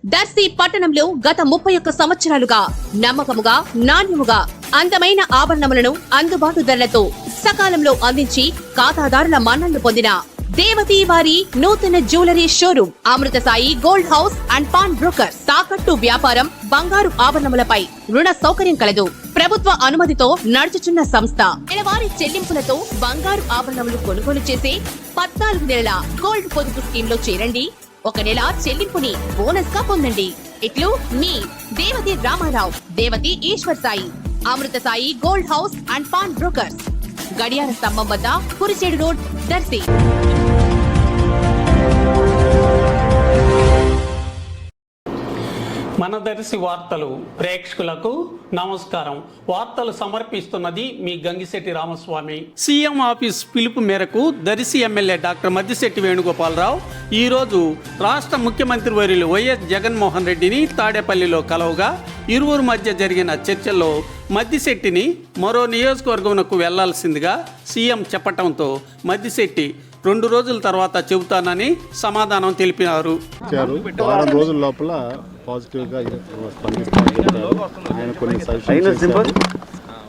దర్శి పట్టణంలో గత 31 సంవత్సరాలుగా నమ్మకముగా నాణ్యముగా అందమైన ఆభరణములను అందుబాటు ధరలతో సకాలంలో అందించి ఖాతాదారుల మన్ననలు పొందిన దేవతి వారి నూతన jewellery showroom Amrutha Sai gold house and pawn broker. తాకట్టు వ్యాపారం, బంగారు ఆభరణములపై రుణ సౌకర్యం కలదు. ప్రభుత్వ అనుమతితో నడుచుచున్న సంస్థ. నెలవారీ చెల్లింపులతో బంగారు ఆభరణములు కొనుగోలు చేసే 14 నెలల గోల్డ్ పొదుపు స్కీమ్ లో చేరండి. 1 నెల చెల్లింపుని బోనస్ గా పొందండి. ఇట్లు మీ Devathi Ramarao, Devathi Eshwar Sai, Amrutha Sai gold house and pawn brokers, గడియార స్తంభం వద్ద, కురిచేడు రోడ్, దర్శి. మన దర్శి వార్తలు ప్రేక్షకులకు నమస్కారం. వార్తలు సమర్పిస్తున్నది మీ గంగిశెట్టి రామస్వామి. సీఎం ఆఫీస్ పిలుపు మేరకు దర్శి ఎమ్మెల్యే డాక్టర్ మద్దిశెట్టి వేణుగోపాలరావు ఈరోజు రాష్ట్ర ముఖ్యమంత్రి వర్యులు వైఎస్ జగన్మోహన్ రెడ్డిని తాడేపల్లిలో కలవగా ఇరువురు మధ్య జరిగిన చర్చల్లో మద్దిశెట్టిని మరో నియోజకవర్గంకు వెళ్లాల్సిందిగా సీఎం చెప్పటంతో మద్దిశెట్టి 2 రోజుల తర్వాత చెబుతానని సమాధానం తెలిపినారు. వారం రోజుల లోపల పాజిటివ్గా స్పందిస్తాను. ఆయన కొన్ని సజెషన్స్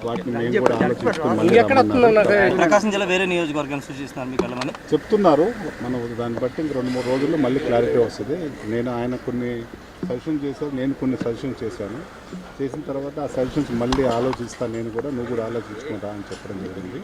వాటిని మేము కూడా ఆలోచించుకుని ప్రకాశం జిల్లా వేరే నియోజకవర్గాన్ని సూచిస్తున్నారు మీకు వెళ్ళమని చెప్తున్నారు. మనం దాన్ని బట్టి ఇంక 2-3 రోజుల్లో మళ్ళీ క్లారిటీ వస్తుంది. నేను ఆయన కొన్ని సజెషన్ చేశాను, నేను కొన్ని సజెషన్ చేశాను. చేసిన తర్వాత ఆ సజెషన్స్ మళ్ళీ ఆలోచిస్తాను. నేను కూడా, నువ్వు కూడా ఆలోచించుకుంటా అని చెప్పడం జరిగింది.